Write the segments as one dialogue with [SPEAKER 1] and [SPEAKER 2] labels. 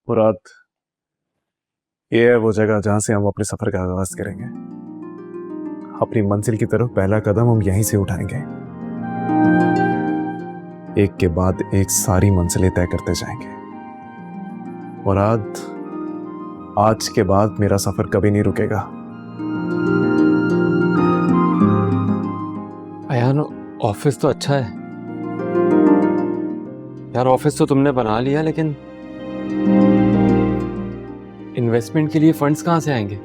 [SPEAKER 1] मुराद, ये है वो जगह जहां से हम अपने सफर का आगाज करेंगे। अपनी मंजिल की तरफ पहला कदम हम यहीं से उठाएंगे। एक के बाद एक सारी मंजिलें तय करते जाएंगे। मुराद, आज के बाद मेरा सफर कभी नहीं रुकेगा।
[SPEAKER 2] अयान, ऑफिस तो अच्छा है यार। ऑफिस तो तुमने बना लिया, लेकिन इन्वेस्टमेंट के लिए फंड्स कहाँ से आएंगे?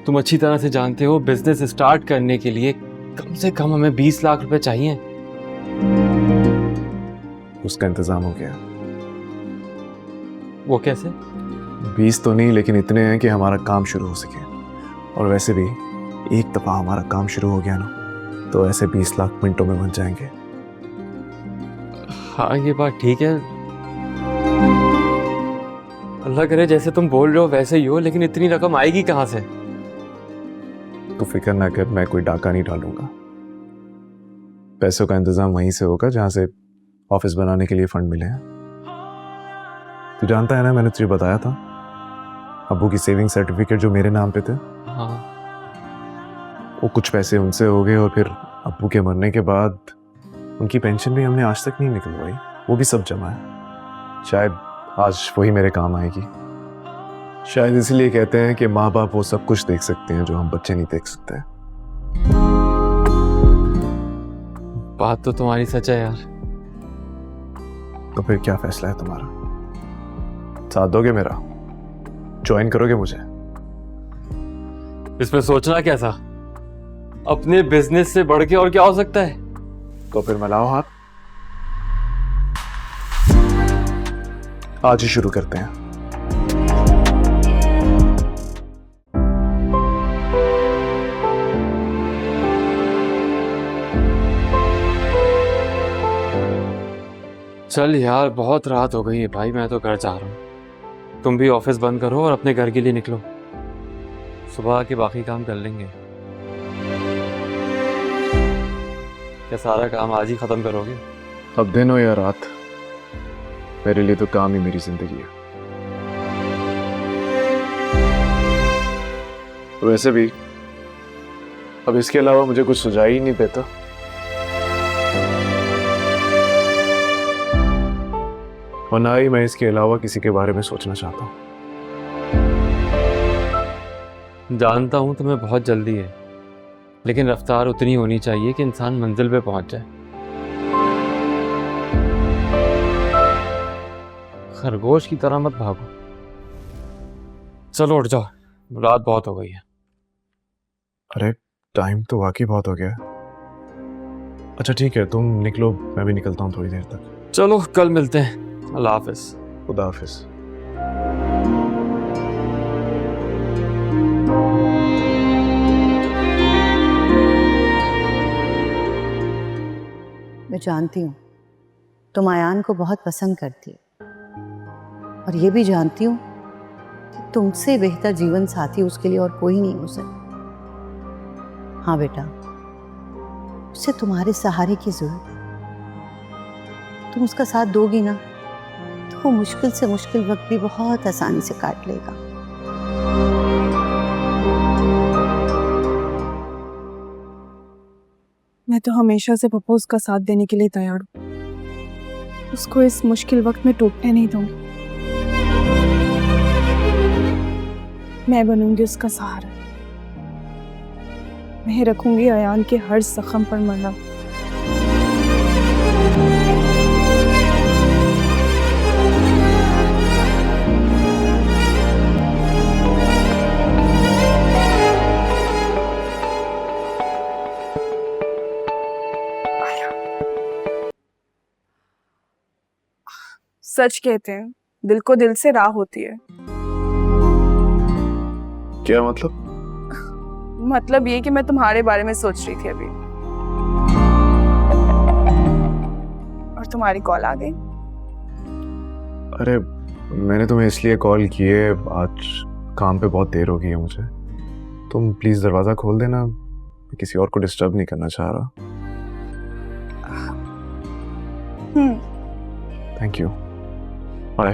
[SPEAKER 2] तुम अच्छी तरह से जानते हो, बिजनेस स्टार्ट करने के लिए कम से कम हमें 20 लाख रुपए चाहिए।
[SPEAKER 1] उसका इंतजाम हो गया।
[SPEAKER 2] वो कैसे?
[SPEAKER 1] 20 तो नहीं, लेकिन इतने हैं कि हमारा काम शुरू हो सके। और वैसे भी एक दफा हमारा काम शुरू हो गया ना, तो ऐसे 20 लाख मिनटों में बन जाएंगे।
[SPEAKER 2] हाँ, ये बात ठीक है। अल्लाह करे जैसे तुम बोल रहे हो वैसे ही हो, लेकिन इतनी रकम आएगी कहाँ से?
[SPEAKER 1] तो फिक्र ना कर, मैं कोई डाका नहीं डालूंगा। पैसों का इंतजाम वहीं से होगा जहां से ऑफिस बनाने के लिए फंड मिले हैं। तू जानता है ना, मैंने तुझे बताया था अब्बू की सेविंग सर्टिफिकेट जो मेरे नाम पे थे।
[SPEAKER 2] हाँ।
[SPEAKER 1] वो कुछ पैसे उनसे हो गए, और फिर अब्बू के मरने के बाद उनकी पेंशन भी हमने आज तक नहीं निकलवाई। वो भी सब जमा है। शायद आज वही मेरे काम आएगी। शायद इसलिए कहते हैं कि माँ बाप वो सब कुछ देख सकते हैं जो हम बच्चे नहीं देख सकते।
[SPEAKER 2] बात तो तुम्हारी सच है यार।
[SPEAKER 1] तो फिर क्या फैसला है तुम्हारा? साथ दोगे मेरा? ज्वाइन करोगे मुझे?
[SPEAKER 2] इसमें सोचना क्या था? अपने बिजनेस से बढ़ के और क्या हो सकता है?
[SPEAKER 1] तो फिर मिलाओ हाथ, आज ही शुरू करते हैं।
[SPEAKER 2] चल यार, बहुत रात हो गई है भाई, मैं तो घर जा रहा हूँ। तुम भी ऑफिस बंद करो और अपने घर के लिए निकलो। सुबह आके बाकी काम कर लेंगे। क्या सारा काम आज ही खत्म करोगे?
[SPEAKER 1] अब दिन हो या रात, मेरे लिए तो काम ही मेरी जिंदगी है। वैसे भी अब इसके अलावा मुझे कुछ सुझाव ही नहीं देता। और ना ही मैं इसके अलावा किसी के बारे में सोचना चाहता हूँ।
[SPEAKER 2] जानता हूँ तुम्हें बहुत जल्दी है, लेकिन रफ्तार उतनी होनी चाहिए कि इंसान मंजिल पे पहुंच जाए। खरगोश की तरह मत भागो। चलो उठ जाओ, रात बहुत हो गई है।
[SPEAKER 1] अरे टाइम तो वाकई बहुत हो गया। अच्छा ठीक है, तुम निकलो, मैं भी निकलता हूँ थोड़ी देर तक।
[SPEAKER 2] चलो कल मिलते हैं। अल्लाह हाफिज।
[SPEAKER 1] खुदा हाफिज।
[SPEAKER 3] मैं जानती हूँ तुम अयान को बहुत पसंद करती हो, और ये भी जानती हूँ कि तुमसे बेहतर जीवन साथी उसके लिए और कोई नहीं हो सकता। हाँ बेटा, उसे तुम्हारे सहारे की जरूरत है। तुम उसका साथ दोगी ना, तो वो मुश्किल से मुश्किल वक्त भी बहुत आसानी से काट लेगा।
[SPEAKER 4] मैं तो हमेशा से पप्पू उसका साथ देने के लिए तैयार हूँ। उसको इस मुश्किल वक्त में टूटने नहीं दूंगी। मैं बनूंगी उसका सहारा। मैं रखूंगी अयान के हर जख्म पर मरहम। सच कहते हैं, दिल को दिल से राह होती है।
[SPEAKER 1] क्या मतलब?
[SPEAKER 4] मतलब ये कि मैं तुम्हारे बारे में सोच रही थी अभी, और तुम्हारी कॉल आ गई।
[SPEAKER 1] अरे मैंने तुम्हें इसलिए कॉल की है, आज काम पे बहुत देर हो गई है मुझे। तुम प्लीज दरवाजा खोल देना, मैं किसी और को डिस्टर्ब नहीं करना चाह रहा। Thank you. बाय।